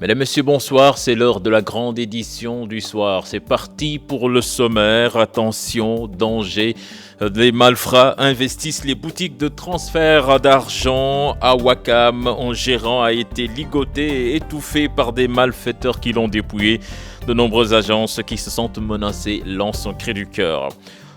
Mesdames, Messieurs, bonsoir, c'est l'heure de la grande édition du soir. C'est parti pour le sommaire. Attention, danger. Les malfrats investissent les boutiques de transfert d'argent à Ouakam. Un gérant a été ligoté et étouffé par des malfaiteurs qui l'ont dépouillé. De nombreuses agences qui se sentent menacées lancent un cri du cœur.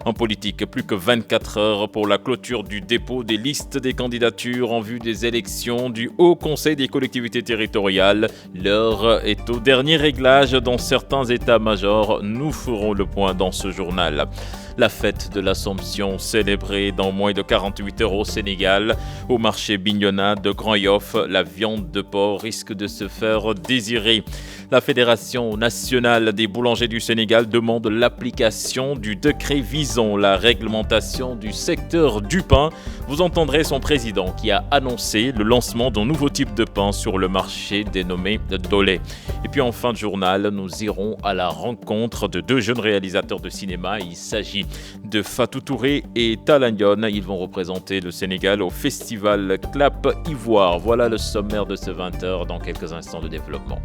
En politique, plus que 24 heures pour la clôture du dépôt des listes des candidatures en vue des élections du Haut Conseil des collectivités territoriales. L'heure est au dernier réglage dans certains états-majors. Nous ferons le point dans ce journal. La fête de l'Assomption célébrée dans moins de 48 heures au Sénégal. Au marché Bignona de Grand Yoff, la viande de porc risque de se faire désirer. La Fédération nationale des boulangers du Sénégal demande l'application du décret visant la réglementation du secteur du pain. Vous entendrez son président qui a annoncé le lancement d'un nouveau type de pain sur le marché dénommé Dolé. Et puis en fin de journal, nous irons à la rencontre de deux jeunes réalisateurs de cinéma. Il s'agit de Fatou Touré et Talanyon. Ils vont représenter le Sénégal au festival Clap Ivoire. Voilà le sommaire de ce 20h dans quelques instants de développement.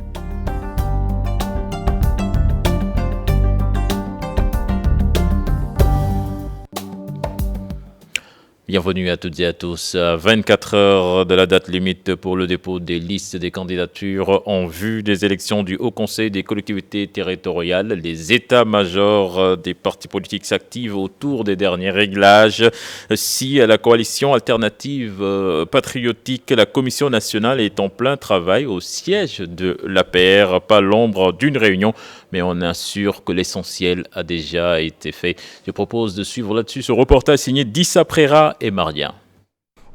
Bienvenue à toutes et à tous. 24 heures de la date limite pour le dépôt des listes des candidatures en vue des élections du Haut Conseil des collectivités territoriales. Les états-majors des partis politiques s'activent autour des derniers réglages. Si la coalition alternative patriotique, la Commission nationale est en plein travail au siège de l'APR, pas l'ombre d'une réunion, mais on assure que l'essentiel a déjà été fait. Je propose de suivre là-dessus ce reportage signé d'Issa Prera et Marien.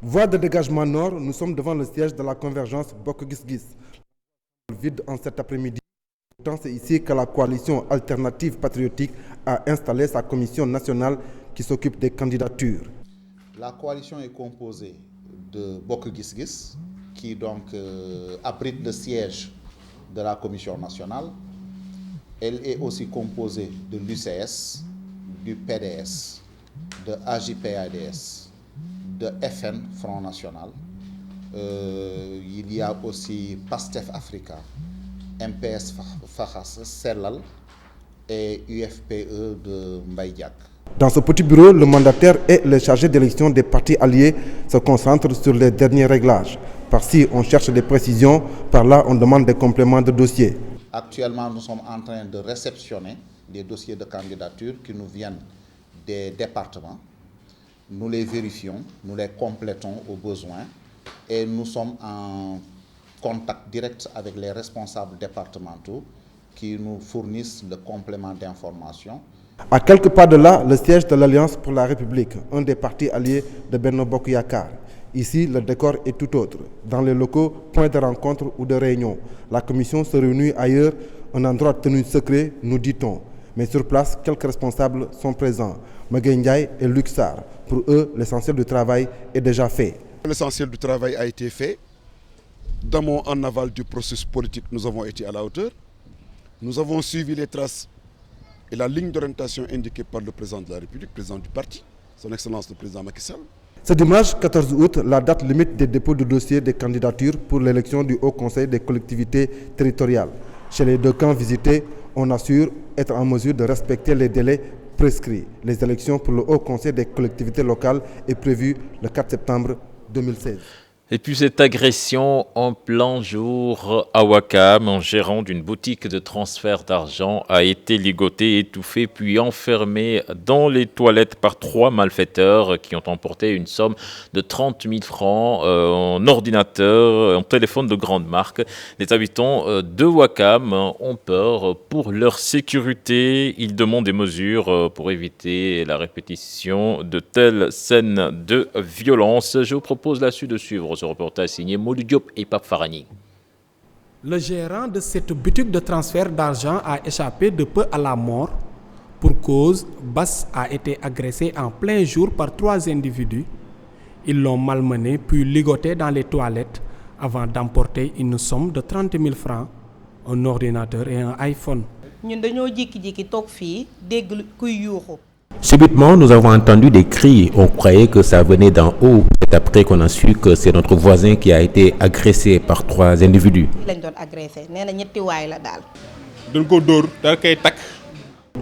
Voie de dégagement nord, nous sommes devant le siège de la convergence Bokk-Gis-Gis. Vide en cet après-midi. Pourtant, c'est ici que la coalition alternative patriotique a installé sa commission nationale qui s'occupe des candidatures. La coalition est composée de Bokk-Gis-Gis, qui donc abrite le siège de la commission nationale. Elle est aussi composée de l'UCS, du PDS, de AJ/PADS, de FN, Front National. Il y a aussi PASTEF Africa, MPS Fahas, Sellal et UFPE de Mbaye. Dans ce petit bureau, le mandataire et le chargé d'élection des partis alliés se concentrent sur les derniers réglages. Par-ci, on cherche des précisions, par-là, on demande des compléments de dossier. Actuellement, nous sommes en train de réceptionner des dossiers de candidature qui nous viennent des départements. Nous les vérifions, nous les complétons au besoin et nous sommes en contact direct avec les responsables départementaux qui nous fournissent le complément d'information. À quelques pas de là, le siège de l'Alliance pour la République, un des partis alliés de Benno Bokk Yakaar. Ici, le décor est tout autre. Dans les locaux, point de rencontre ou de réunion. La commission se réunit ailleurs, un endroit tenu secret, nous dit-on. Mais sur place, quelques responsables sont présents. Magueye Ndiaye et Luc Sarr. Pour eux, l'essentiel du travail est déjà fait. L'essentiel du travail a été fait. D'amont en aval du processus politique, nous avons été à la hauteur. Nous avons suivi les traces et la ligne d'orientation indiquée par le président de la République, président du parti, son Excellence le président Macky Sall. Ce dimanche 14 août, la date limite des dépôts de dossiers des candidatures pour l'élection du Haut Conseil des collectivités territoriales. Chez les deux camps visités, on assure être en mesure de respecter les délais prescrits. Les élections pour le Haut Conseil des collectivités locales est prévue le 4 septembre 2016. Et puis cette agression en plein jour à Ouakam, un gérant d'une boutique de transfert d'argent a été ligoté, étouffé puis enfermé dans les toilettes par 3 malfaiteurs qui ont emporté une somme de 30 000 francs en ordinateur, en téléphone de grande marque. Les habitants de Ouakam ont peur pour leur sécurité. Ils demandent des mesures pour éviter la répétition de telles scènes de violence. Je vous propose là-dessus de suivre ce reportage signé Modou Diop et Pape Farani. Le gérant de cette boutique de transfert d'argent a échappé de peu à la mort. Pour cause, Bass a été agressé en plein jour par 3 individus. Ils l'ont malmené puis ligoté dans les toilettes avant d'emporter une somme de 30 000 francs, un ordinateur et un iPhone. ñun dañoo jékki-jékki toog fii dégg kuy yuuxu Subitement, nous avons entendu des cris. On croyait que ça venait d'en haut. C'est après qu'on a su que c'est notre voisin qui a été agressé par 3 individus.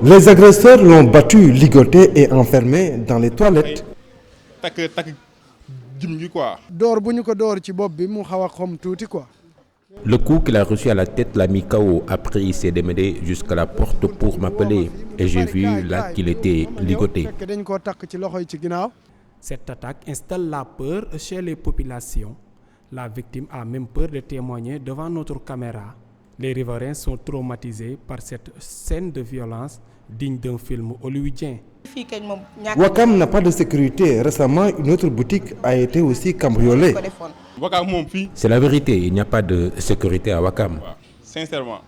Les agresseurs l'ont battu, ligoté et enfermé dans les toilettes. Le coup qu'il a reçu à la tête l'a mis KO. Après, il s'est démêlé jusqu'à la porte pour m'appeler. Et j'ai vu là qu'il était ligoté. Cette attaque installe la peur chez les populations. La victime a même peur de témoigner devant notre caméra. Les riverains sont traumatisés par cette scène de violence digne d'un film hollywoodien. Ouakam n'a pas de sécurité. Récemment, une autre boutique a été aussi cambriolée. C'est la vérité, il n'y a pas de sécurité à Ouakam. Sincèrement.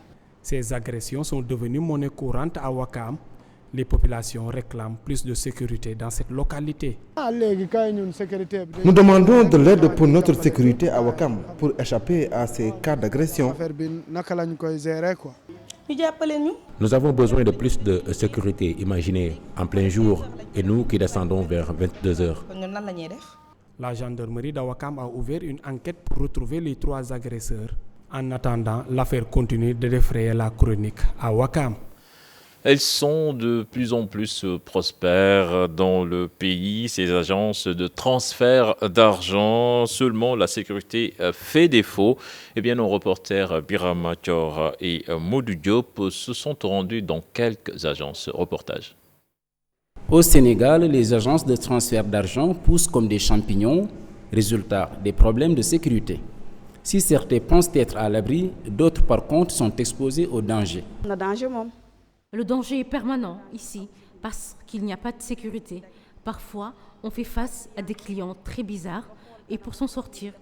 Ces agressions sont devenues monnaie courante à Ouakam. Les populations réclament plus de sécurité dans cette localité. Nous demandons de l'aide pour notre sécurité à Ouakam pour échapper à ces cas d'agression. Nous avons besoin de plus de sécurité, imaginez, en plein jour, et nous qui descendons vers 22 heures. La gendarmerie d'Ouakam a ouvert une enquête pour retrouver les 3 agresseurs. En attendant, l'affaire continue de défrayer la chronique à Ouakam. Elles sont de plus en plus prospères dans le pays, ces agences de transfert d'argent. Seulement, la sécurité fait défaut. Eh bien, nos reporters Birama Thior et Modou Diop se sont rendus dans quelques agences. Reportage. Au Sénégal, les agences de transfert d'argent poussent comme des champignons, résultat des problèmes de sécurité. Si certains pensent être à l'abri, d'autres par contre sont exposés au danger. Le danger est permanent ici parce qu'il n'y a pas de sécurité. Parfois, on fait face à des clients très bizarres et pour s'en sortir,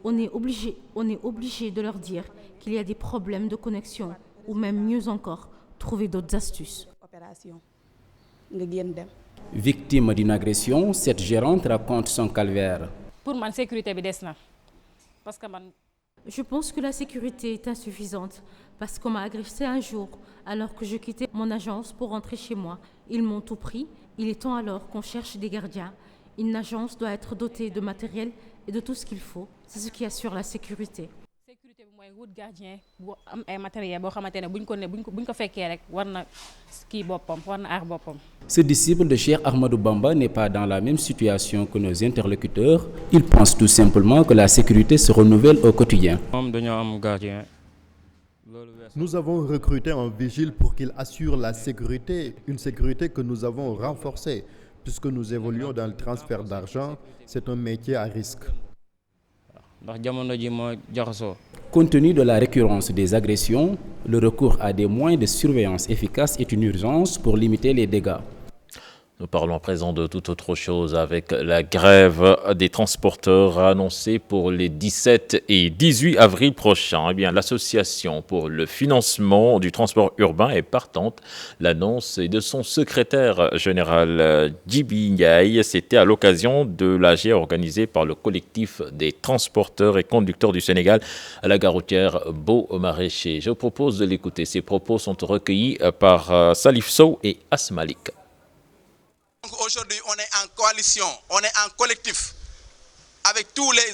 on est obligé de leur dire qu'il y a des problèmes de connexion ou même mieux encore, trouver d'autres astuces. Victime d'une agression, cette gérante raconte son calvaire. Je pense que la sécurité est insuffisante parce qu'on m'a agressé un jour alors que je quittais mon agence pour rentrer chez moi. Ils m'ont tout pris. Il est temps alors qu'on cherche des gardiens. Une agence doit être dotée de matériel et de tout ce qu'il faut. C'est ce qui assure la sécurité. Ce disciple de Cheikh Ahmadou Bamba n'est pas dans la même situation que nos interlocuteurs. Il pense tout simplement que la sécurité se renouvelle au quotidien. Nous avons recruté un vigile pour qu'il assure la sécurité, une sécurité que nous avons renforcée. Puisque nous évoluons dans le transfert d'argent, c'est un métier à risque. Compte tenu de la récurrence des agressions, le recours à des moyens de surveillance efficaces est une urgence pour limiter les dégâts. Nous parlons à présent de toute autre chose avec la grève des transporteurs annoncée pour les 17 et 18 avril prochains. Eh bien, l'association pour le financement du transport urbain est partante. L'annonce est de son secrétaire général Djibi Ndiaye. C'était à l'occasion de l'AG organisée par le collectif des transporteurs et conducteurs du Sénégal à la gare routière Beau-Maraîcher. Je propose de l'écouter. Ces propos sont recueillis par Salif Sow et Asmalik. Aujourd'hui, on est en coalition, on est en collectif avec tous les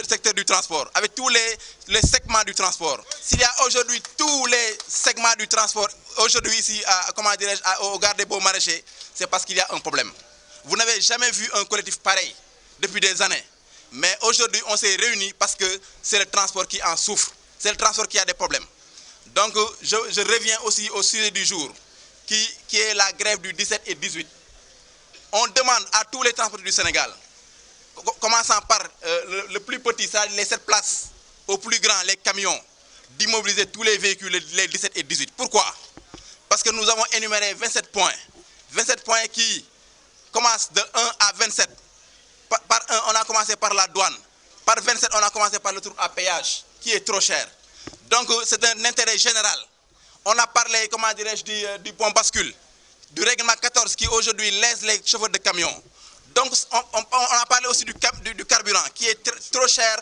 secteurs du transport, avec tous les segments du transport. S'il y a aujourd'hui tous les segments du transport, aujourd'hui ici, au gare des Beaux-Maraîchers, c'est parce qu'il y a un problème. Vous n'avez jamais vu un collectif pareil depuis des années. Mais aujourd'hui, on s'est réunis parce que c'est le transport qui en souffre, c'est le transport qui a des problèmes. Donc, je reviens aussi au sujet du jour, qui est la grève du 17 et 18. On demande à tous les transporteurs du Sénégal, commençant par le plus petit, ça, les 7 places, au plus grand, les camions, d'immobiliser tous les véhicules, les 17 et 18. Pourquoi? Parce que nous avons énuméré 27 points. 27 points qui commencent de 1 à 27. Par 1, on a commencé par la douane. Par 27, on a commencé par le tour à péage, qui est trop cher. Donc, c'est un intérêt général. On a parlé, comment dirais-je, du point bascule, du règlement 14 qui aujourd'hui lèse les chauffeurs de camions. Donc on a parlé aussi du carburant qui est trop cher.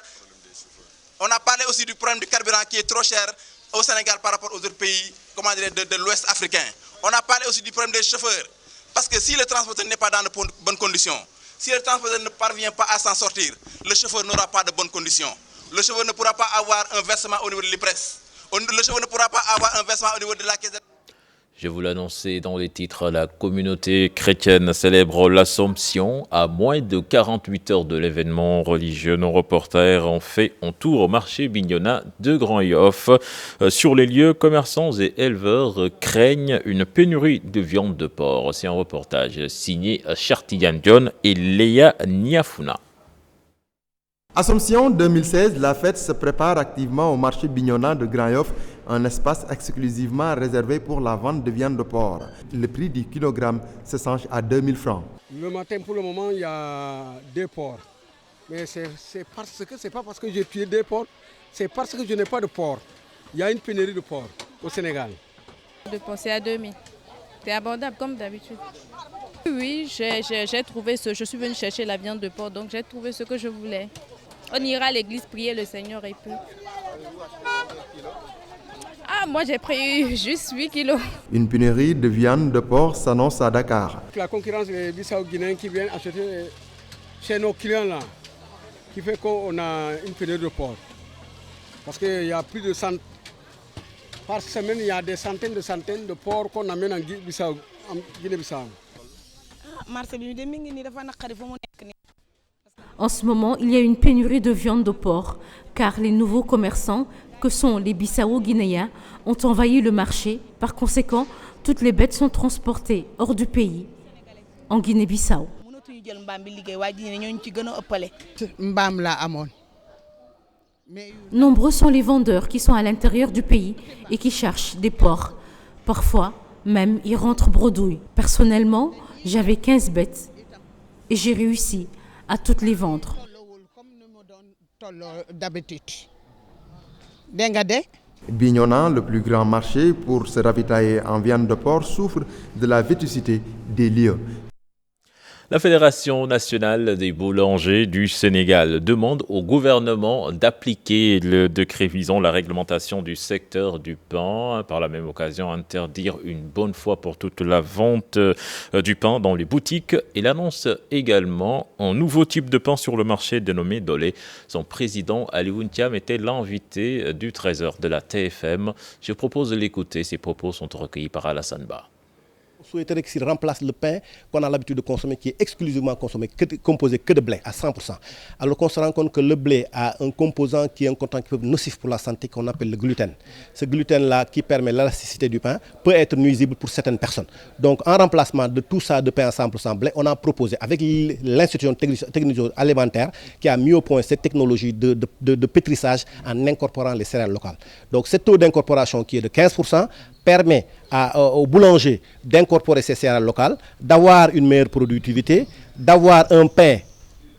On a parlé aussi du problème du carburant qui est trop cher au Sénégal par rapport aux autres pays, comment dire, de l'Ouest africain. On a parlé aussi du problème des chauffeurs Parce que si le transporteur n'est pas dans de bonnes conditions, si le transporteur ne parvient pas à s'en sortir, le chauffeur n'aura pas de bonnes conditions. Le chauffeur ne pourra pas avoir un versement au niveau de l'IPRES. Le chauffeur ne pourra pas avoir un versement au niveau de la caisse de... Je vous l'annonçais dans les titres, la communauté chrétienne célèbre l'Assomption à moins de 48 heures de l'événement religieux. Nos reporters ont fait un tour au marché bignona de Grand-Yoff. Sur les lieux, commerçants et éleveurs craignent une pénurie de viande de porc. C'est un reportage signé Chartiyan John et Léa Niafuna. Assomption 2016, la fête se prépare activement au marché bignona de Grand-Yoff, un espace exclusivement réservé pour la vente de viande de porc. Le prix du kilogramme se change à 2000 francs. Le matin, pour le moment, il y a 2 porcs. Mais c'est pas parce que j'ai tué 2 porcs, c'est parce que je n'ai pas de porc. Il y a une pénurie de porc au Sénégal. De penser à 2000. C'est abordable comme d'habitude. Oui, j'ai trouvé je suis venue chercher la viande de porc, donc j'ai trouvé ce que je voulais. On ira à l'église prier le Seigneur et peu. Ah, moi j'ai pris juste 8 kilos. Une pénurie de viande de porc s'annonce à Dakar. La concurrence des Bissau-Guinéens qui viennent acheter chez nos clients là, qui fait qu'on a une pénurie de porc. Parce qu'il y a plus de 100... Par semaine, il y a des centaines de porcs qu'on amène en Guinée-Bissau. En ce moment, il y a une pénurie de viande de porc, car les nouveaux commerçants, que sont les Bissau-Guinéens, ont envahi le marché. Par conséquent, toutes les bêtes sont transportées hors du pays, en Guinée-Bissau. Nombreux sont les vendeurs qui sont à l'intérieur du pays et qui cherchent des porcs. Parfois, même, ils rentrent bredouilles. Personnellement, j'avais 15 bêtes et j'ai réussi à toutes les vendre. Bignona, le plus grand marché pour se ravitailler en viande de porc, souffre de la vétusté des lieux. La Fédération nationale des boulangers du Sénégal demande au gouvernement d'appliquer le décret visant la réglementation du secteur du pain. Par la même occasion, interdire une bonne fois pour toute la vente du pain dans les boutiques. Il annonce également un nouveau type de pain sur le marché dénommé Dolé. Son président, Alioune Thiam, était l'invité du 13h de la TFM. Je propose de l'écouter. Ses propos sont recueillis par Alassane Ba. On souhaiterait qu'il remplace le pain qu'on a l'habitude de consommer, qui est exclusivement composé que de blé à 100%. Alors qu'on se rend compte que le blé a un composant qui est un contenant qui est nocif pour la santé, qu'on appelle le gluten. Ce gluten-là, qui permet l'élasticité du pain, peut être nuisible pour certaines personnes. Donc en remplacement de tout ça de pain à 100% blé, on a proposé avec l'institution technique alimentaire qui a mis au point cette technologie de pétrissage en incorporant les céréales locales. Donc ce taux d'incorporation qui est de 15%, permet aux boulangers d'incorporer ces céréales locales, d'avoir une meilleure productivité, d'avoir un pain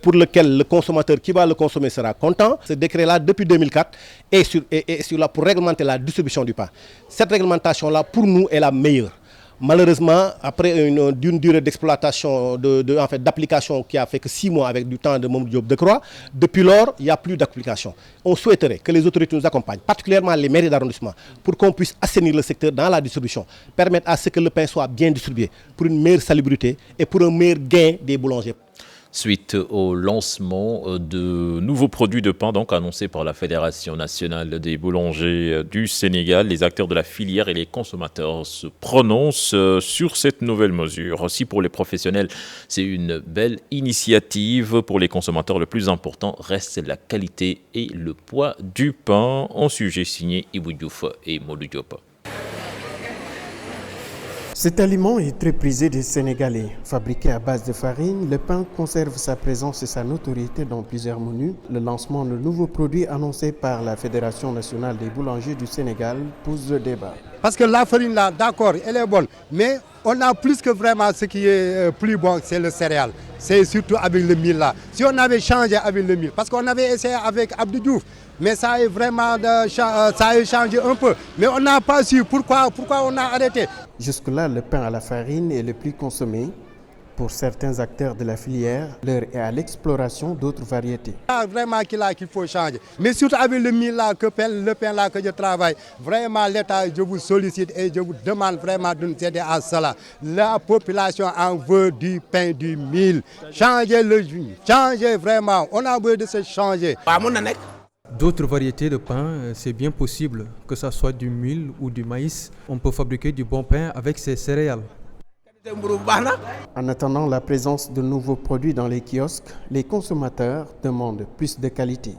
pour lequel le consommateur qui va le consommer sera content. Ce décret-là, depuis 2004, est là pour réglementer la distribution du pain. Cette réglementation-là, pour nous, est la meilleure. Malheureusement, après d'une durée d'exploitation, d'application qui a fait que 6 mois avec du temps de Mamadou Diop Decroix, depuis lors, il n'y a plus d'application. On souhaiterait que les autorités nous accompagnent, particulièrement les mairies d'arrondissement, pour qu'on puisse assainir le secteur dans la distribution, permettre à ce que le pain soit bien distribué pour une meilleure salubrité et pour un meilleur gain des boulangers. Suite au lancement de nouveaux produits de pain donc annoncés par la Fédération nationale des boulangers du Sénégal, les acteurs de la filière et les consommateurs se prononcent sur cette nouvelle mesure. Aussi pour les professionnels, c'est une belle initiative. Pour les consommateurs, le plus important reste la qualité et le poids du pain. En sujet signé Ibou Diouf et Modou Diop. Cet aliment est très prisé des Sénégalais. Fabriqué à base de farine, le pain conserve sa présence et sa notoriété dans plusieurs menus. Le lancement de nouveaux produits annoncés par la Fédération nationale des boulangers du Sénégal pose le débat. Parce que la farine là, d'accord, elle est bonne, mais on a plus que vraiment ce qui est plus bon, c'est le céréal. C'est surtout avec le mil là. Si on avait changé avec le mil, parce qu'on avait essayé avec Abdou Diouf, mais ça a vraiment ça a changé un peu. Mais on n'a pas su pourquoi on a arrêté. Jusque-là, le pain à la farine est le plus consommé. Pour certains acteurs de la filière, l'heure est à l'exploration d'autres variétés. Vraiment qu'il faut changer. Mais surtout avec le mil là, le pain là que je travaille, vraiment l'État, je vous sollicite et je vous demande vraiment de nous aider à cela. La population en veut du pain, du mil. Changez le jus, changez vraiment. On a besoin de se changer. D'autres variétés de pain, c'est bien possible, que ce soit du mil ou du maïs. On peut fabriquer du bon pain avec ces céréales. En attendant la présence de nouveaux produits dans les kiosques, les consommateurs demandent plus de qualité.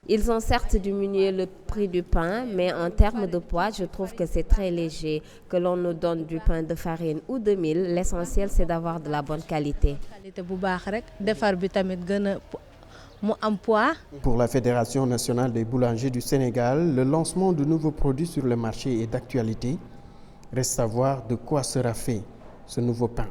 Ils ont certes diminué le prix du pain, mais en termes de poids, je trouve que c'est très léger. Que l'on nous donne du pain de farine ou de mil, l'essentiel c'est d'avoir de la bonne qualité. Pour la Fédération nationale des boulangers du Sénégal, le lancement de nouveaux produits sur le marché est d'actualité. Reste à voir de quoi sera fait ce nouveau pain.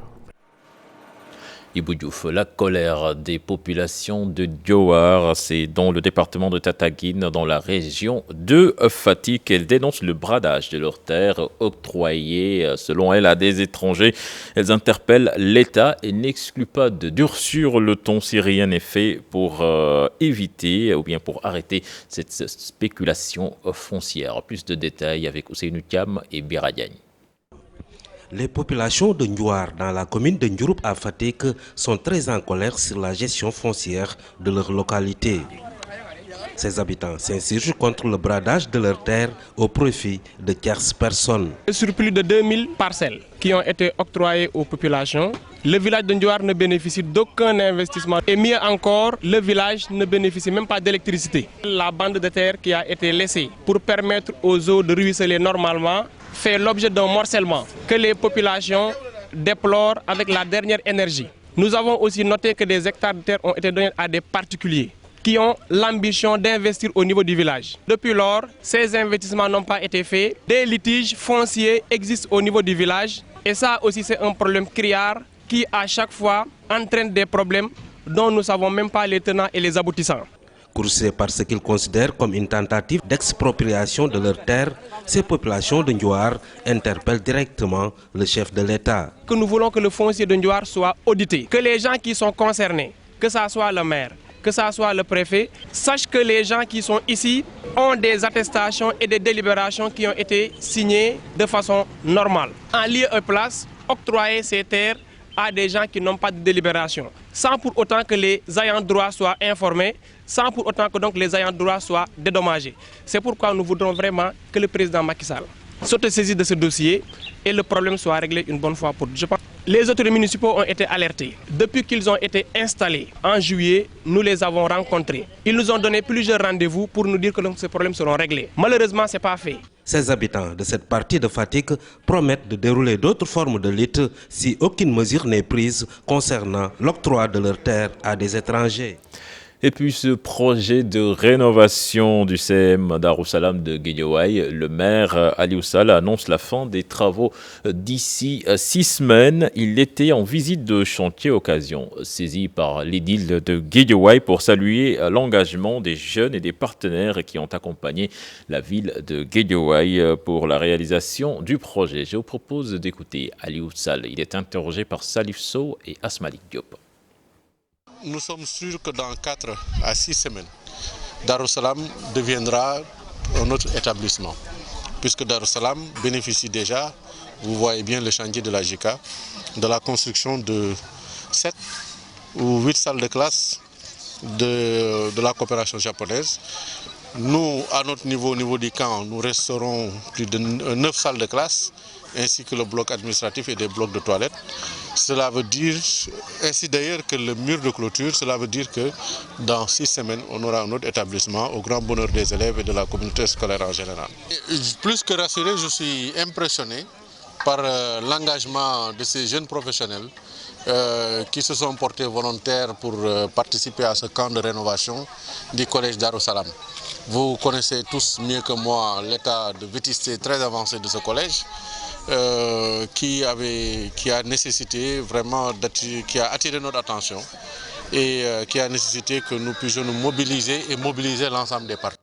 Ibou Diouf, la colère des populations de Dioar, c'est dans le département de Tataguine, dans la région de Fatick. Elles dénoncent le bradage de leurs terres octroyées, selon elles, à des étrangers. Elles interpellent l'État et n'excluent pas de durcir le ton si rien n'est fait pour éviter ou bien pour arrêter cette spéculation foncière. Plus de détails avec Ousseynou Thiam et Biradiagne. Les populations de Ndouar dans la commune de Ndiouroup à Fatick sont très en colère sur la gestion foncière de leur localité. Ces habitants s'insurgent contre le bradage de leurs terres au profit de tierces personnes. Sur plus de 2000 parcelles qui ont été octroyées aux populations, le village de Ndouar ne bénéficie d'aucun investissement. Et mieux encore, le village ne bénéficie même pas d'électricité. La bande de terre qui a été laissée pour permettre aux eaux de ruisseler normalement fait l'objet d'un morcellement que les populations déplorent avec la dernière énergie. Nous avons aussi noté que des hectares de terre ont été donnés à des particuliers qui ont l'ambition d'investir au niveau du village. Depuis lors, ces investissements n'ont pas été faits. Des litiges fonciers existent au niveau du village et ça aussi c'est un problème criard qui à chaque fois entraîne des problèmes dont nous ne savons même pas les tenants et les aboutissants. Coursés par ce qu'ils considèrent comme une tentative d'expropriation de leurs terres, ces populations de Ndouar interpellent directement le chef de l'État. Que nous voulons que le foncier de Ndouar soit audité, que les gens qui sont concernés, que ce soit le maire, que ce soit le préfet, sachent que les gens qui sont ici ont des attestations et des délibérations qui ont été signées de façon normale. En lieu et place, octroyer ces terres à des gens qui n'ont pas de délibération, sans pour autant que les ayants droit soient informés, sans pour autant que donc les ayants droit soient dédommagés. C'est pourquoi nous voudrons vraiment que le président Macky Sall s'autosaisisse de ce dossier et le problème soit réglé une bonne fois pour toutes. Je pense que les autorités municipaux ont été alertés. Depuis qu'ils ont été installés en juillet, nous les avons rencontrés. Ils nous ont donné plusieurs rendez-vous pour nous dire que ces problèmes seront réglés. Malheureusement, ce n'est pas fait. Ces habitants de cette partie de Fatick promettent de dérouler d'autres formes de lutte si aucune mesure n'est prise concernant l'octroi de leurs terres à des étrangers. Et puis ce projet de rénovation du CM Darussalam de Guédiawaye, le maire Aliou Sall annonce la fin des travaux d'ici 6 semaines. Il était en visite de chantier, occasion saisie par l'édile de Guédiawaye pour saluer l'engagement des jeunes et des partenaires qui ont accompagné la ville de Guédiawaye pour la réalisation du projet. Je vous propose d'écouter Aliou Sall. Il est interrogé par Salif Sow et Asmalik Diop. Nous sommes sûrs que dans 4 à 6 semaines, Darussalam deviendra un autre établissement. Puisque Darussalam bénéficie déjà, vous voyez bien le chantier de la JICA, de la construction de 7 ou 8 salles de classe de la coopération japonaise. Nous, à notre niveau, au niveau du camp, nous resterons plus de 9 salles de classe, ainsi que le bloc administratif et des blocs de toilettes. Cela veut dire, ainsi d'ailleurs que le mur de clôture, cela veut dire que dans 6 semaines, on aura un autre établissement au grand bonheur des élèves et de la communauté scolaire en général. Plus que rassuré, je suis impressionné par l'engagement de ces jeunes professionnels qui se sont portés volontaires pour participer à ce camp de rénovation du collège Darussalam. Vous connaissez tous mieux que moi l'état de vétusté très avancé de ce collège. Qui a nécessité vraiment qui a attiré notre attention et qui a nécessité que nous puissions nous mobiliser et mobiliser l'ensemble des parties.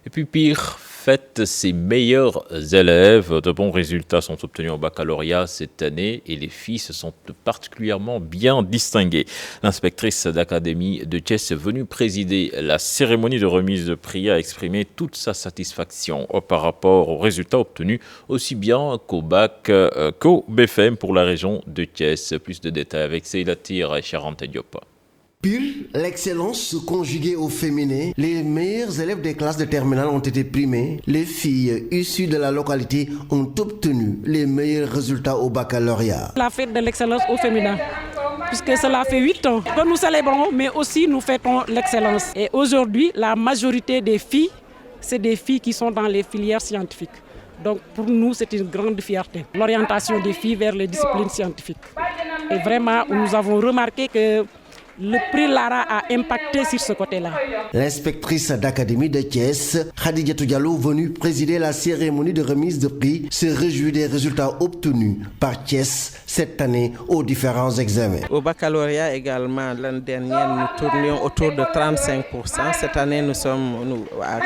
Et puis pire, fête ses meilleurs élèves. De bons résultats sont obtenus au baccalauréat cette année et les filles se sont particulièrement bien distinguées. L'inspectrice d'académie de Thiès est venue présider la cérémonie de remise de prix a exprimé toute sa satisfaction par rapport aux résultats obtenus aussi bien qu'au bac qu'au BFM pour la région de Thiès. Plus de détails avec Seylatir et Charente Diop. Pure, l'excellence conjuguée au féminin, les meilleurs élèves des classes de terminale ont été primés. Les filles issues de la localité ont obtenu les meilleurs résultats au baccalauréat. La fête de l'excellence au féminin, puisque cela fait 8 ans que nous célébrons, mais aussi nous fêtons l'excellence. Et aujourd'hui, la majorité des filles, c'est des filles qui sont dans les filières scientifiques. Donc pour nous, c'est une grande fierté. L'orientation des filles vers les disciplines scientifiques. Et vraiment, nous avons remarqué que le prix Lara a impacté sur ce côté-là. L'inspectrice d'académie de Thiès, Khadijatou Diallo, venue présider la cérémonie de remise de prix, se réjouit des résultats obtenus par Thiès cette année aux différents examens. Au baccalauréat également, l'année dernière, nous tournions autour de 35%. Cette année, nous sommes à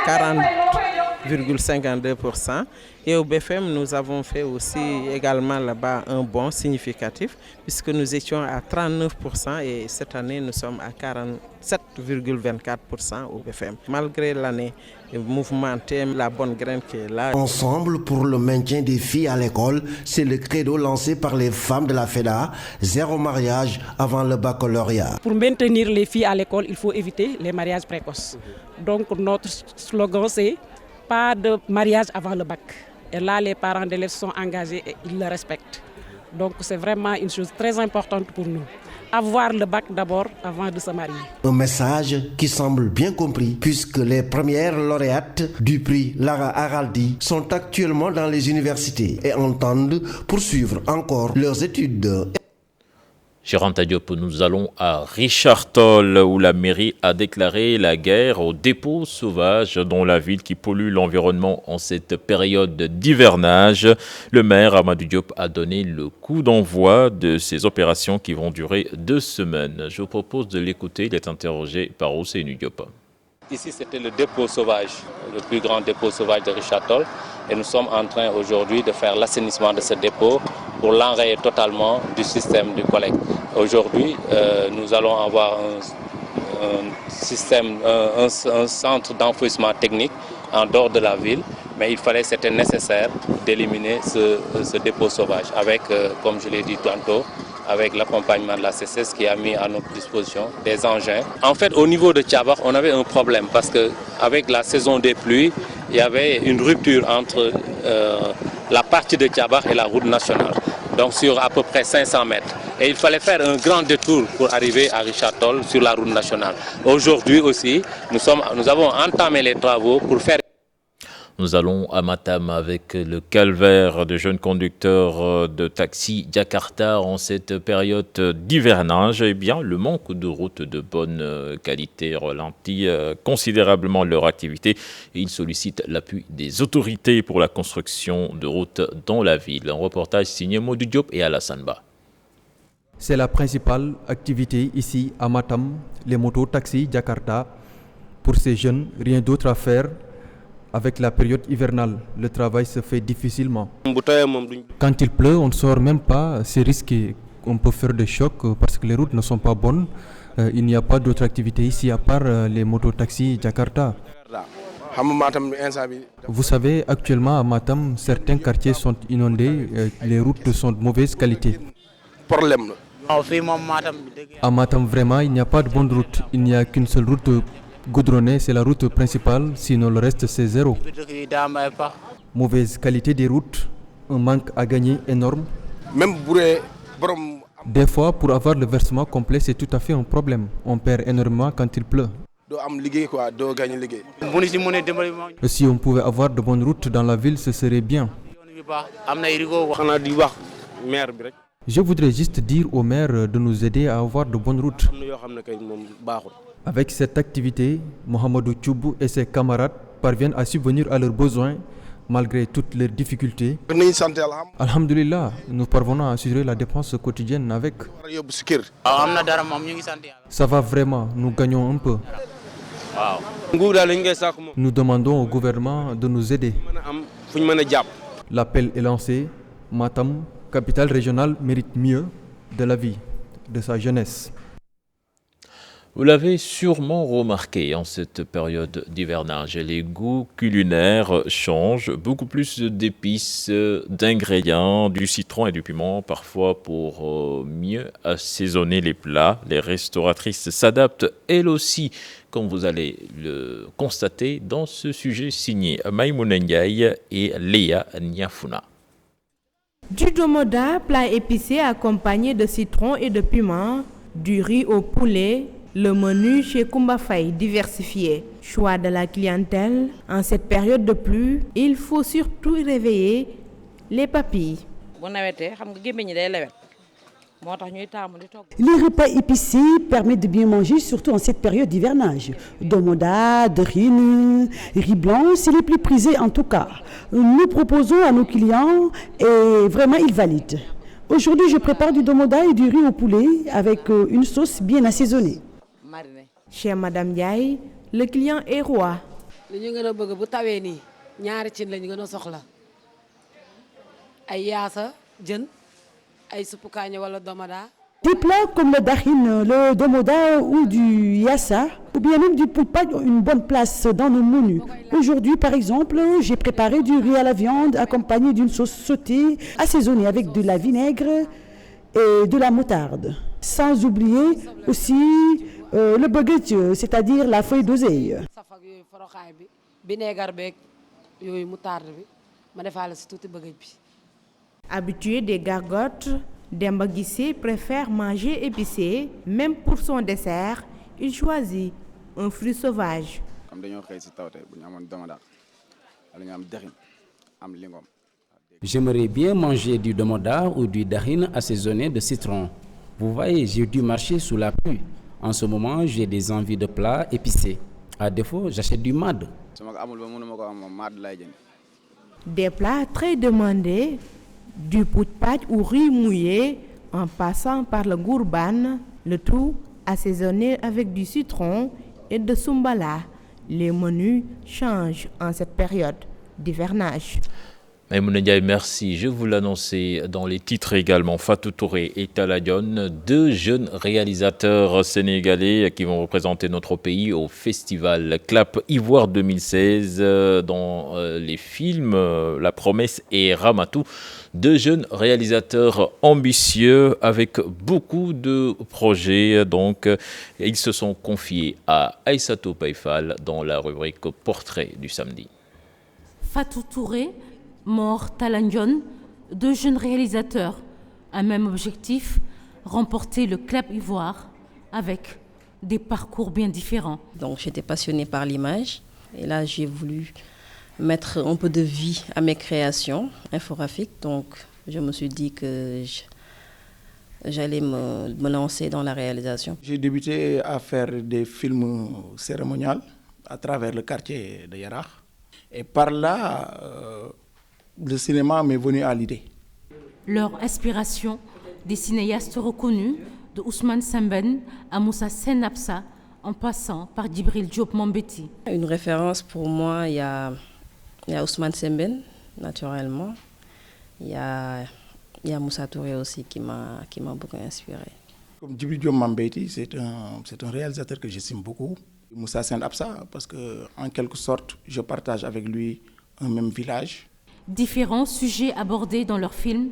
40,52%. Et au BFM, nous avons fait aussi également là-bas un bond significatif puisque nous étions à 39% et cette année, nous sommes à 47,24% au BFM. Malgré l'année mouvementée, la bonne graine qui est là. Ensemble pour le maintien des filles à l'école, c'est le credo lancé par les femmes de la FEDA, zéro mariage avant le baccalauréat. Pour maintenir les filles à l'école, il faut éviter les mariages précoces. Donc notre slogan, c'est pas de mariage avant le bac. Et là, les parents d'élèves sont engagés et ils le respectent. Donc c'est vraiment une chose très importante pour nous. Avoir le bac d'abord avant de se marier. Un message qui semble bien compris puisque les premières lauréates du prix Lara Araldi sont actuellement dans les universités et entendent poursuivre encore leurs études. Charente Diop, nous allons à Richard Toll où la mairie a déclaré la guerre aux dépôts sauvages dans la ville qui pollue l'environnement en cette période d'hivernage. Le maire Amadou Diop a donné le coup d'envoi de ces opérations qui vont durer 2 semaines. Je vous propose de l'écouter, il est interrogé par Ousseynou Diop. Ici, c'était le dépôt sauvage, le plus grand dépôt sauvage de Richard Toll. Et nous sommes en train aujourd'hui de faire l'assainissement de ce dépôt pour l'enrayer totalement du système de collecte. Aujourd'hui, nous allons avoir un centre d'enfouissement technique en dehors de la ville. Mais c'était nécessaire d'éliminer ce dépôt sauvage avec, comme je l'ai dit tantôt, avec l'accompagnement de la CCS qui a mis à notre disposition des engins. En fait, au niveau de Tchabar, on avait un problème parce qu'avec la saison des pluies, il y avait une rupture entre la partie de Tchabar et la route nationale, donc sur à peu près 500 mètres. Et il fallait faire un grand détour pour arriver à Richard Toll sur la route nationale. Aujourd'hui aussi, nous avons entamé les travaux pour faire... Nous allons à Matam avec le calvaire de jeunes conducteurs de taxi Jakarta en cette période d'hivernage. Eh bien, le manque de routes de bonne qualité ralentit considérablement leur activité et ils sollicitent l'appui des autorités pour la construction de routes dans la ville. Un reportage signé Modou Diop et Alassane Ba. C'est la principale activité ici à Matam, les motos taxi Jakarta. Pour ces jeunes, rien d'autre à faire. Avec la période hivernale, le travail se fait difficilement. Quand il pleut, on ne sort même pas, c'est risqué. On peut faire des chocs parce que les routes ne sont pas bonnes. Il n'y a pas d'autre activité ici à part les mototaxis Jakarta. Vous savez, actuellement à Matam, certains quartiers sont inondés, les routes sont de mauvaise qualité. À Matam, vraiment, il n'y a pas de bonne route. Il n'y a qu'une seule route goudronnée, c'est la route principale, sinon le reste c'est zéro. Mauvaise qualité des routes, un manque à gagner énorme. Des fois, pour avoir le versement complet, c'est tout à fait un problème. On perd énormément quand il pleut. Si on pouvait avoir de bonnes routes dans la ville, ce serait bien. Je voudrais juste dire au maire de nous aider à avoir de bonnes routes. Avec cette activité, Mohamedou Tchoubou et ses camarades parviennent à subvenir à leurs besoins malgré toutes leurs difficultés. Alhamdulillah, nous parvenons à assurer la dépense quotidienne avec. Ça va vraiment, nous gagnons un peu. Nous demandons au gouvernement de nous aider. L'appel est lancé. Matam, capitale régionale, mérite mieux de la vie de sa jeunesse. Vous l'avez sûrement remarqué en cette période d'hivernage, les goûts culinaires changent, beaucoup plus d'épices, d'ingrédients, du citron et du piment, parfois pour mieux assaisonner les plats. Les restauratrices s'adaptent elles aussi, comme vous allez le constater dans ce sujet signé Maïmouna Ndiaye et Léa Niafuna. Du domoda, plat épicé accompagné de citron et de piment, du riz au poulet. Le menu chez Kumba Faye diversifié. Choix de la clientèle. En cette période de pluie, il faut surtout réveiller les papilles. Les repas épicés permettent de bien manger, surtout en cette période d'hivernage. Domoda, derine, riz blanc, c'est les plus prisés en tout cas. Nous proposons à nos clients et vraiment ils valident. Aujourd'hui, je prépare du domoda et du riz au poulet avec une sauce bien assaisonnée. Chez Madame Ndiaye, le client est roi. Des plats comme le dahin, le domoda ou du yassa, ou bien même du poulpa ont une bonne place dans nos menus. Aujourd'hui, par exemple, j'ai préparé du riz à la viande accompagné d'une sauce sautée, assaisonnée avec de la vinaigre et de la moutarde. Sans oublier aussi le baguette, c'est-à-dire la feuille d'oseille. Habitué des gargotes, Demba Guissé préfère manger épicé. Même pour son dessert, il choisit un fruit sauvage. J'aimerais bien manger du domoda ou du dahin assaisonné de citron. Vous voyez, j'ai dû marcher sous la pluie. En ce moment, j'ai des envies de plats épicés. À défaut, j'achète du mad. Des plats très demandés, du pout-pat ou riz mouillé, en passant par le gourban, le tout assaisonné avec du citron et de sumbala. Les menus changent en cette période d'hivernage. Maïmouna Ndiaye, merci. Je vous l'annonçais dans les titres également. Fatou Touré et Talla Dione, deux jeunes réalisateurs sénégalais qui vont représenter notre pays au festival Clap Ivoire 2016 dans les films La Promesse et Ramatou. Deux jeunes réalisateurs ambitieux avec beaucoup de projets. Donc, ils se sont confiés à Aïssatou Païfal dans la rubrique Portrait du samedi. Fatou Touré, Mor Talla Dione, deux jeunes réalisateurs, un même objectif, remporter le Clap Ivoire avec des parcours bien différents. Donc j'étais passionnée par l'image et là j'ai voulu mettre un peu de vie à mes créations infographiques. Donc je me suis dit que j'allais me lancer dans la réalisation. J'ai débuté à faire des films cérémoniaux à travers le quartier de Yarach. Et par là, le cinéma m'est venu à l'idée. Leur inspiration, des cinéastes reconnus, de Ousmane Sembène à Moussa Senapsa, en passant par Djibril Diop Mambéty. Une référence pour moi, il y a Ousmane Sembène, naturellement. Il y a Moussa Touré aussi qui m'a beaucoup inspiré. Comme Djibril Diop Mambéty, c'est un réalisateur que j'estime beaucoup. Moussa Senapsa, parce qu'en quelque sorte, je partage avec lui un même village. Différents sujets abordés dans leurs films,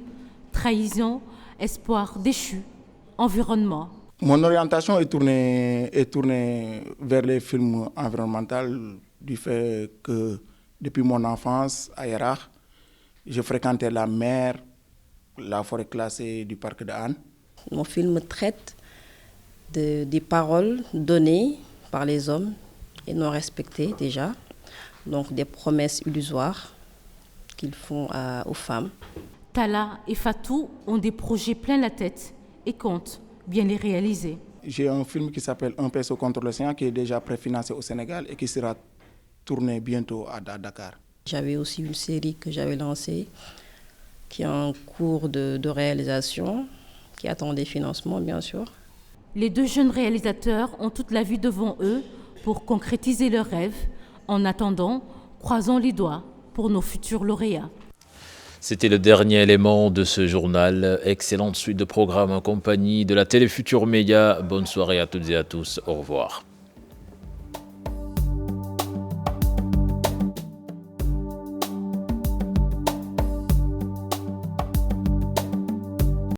trahison, espoir déchu, environnement. Mon orientation est tournée vers les films environnementaux du fait que depuis mon enfance à Yarach, je fréquentais la mer, la forêt classée du parc de Han. Mon film traite des paroles données par les hommes et non respectées déjà, donc des promesses illusoires qu'ils font aux femmes. Talla et Fatou ont des projets plein la tête et comptent bien les réaliser. J'ai un film qui s'appelle Un peso contre l'océan qui est déjà préfinancé au Sénégal et qui sera tourné bientôt à Dakar. J'avais aussi une série que j'avais lancée qui est en cours de réalisation, qui attend des financements bien sûr. Les deux jeunes réalisateurs ont toute la vie devant eux pour concrétiser leurs rêves. En attendant, croisons les doigts pour nos futurs lauréats. C'était le dernier élément de ce journal. Excellente suite de programmes en compagnie de la Télé Futur Média. Bonne soirée à toutes et à tous. Au revoir.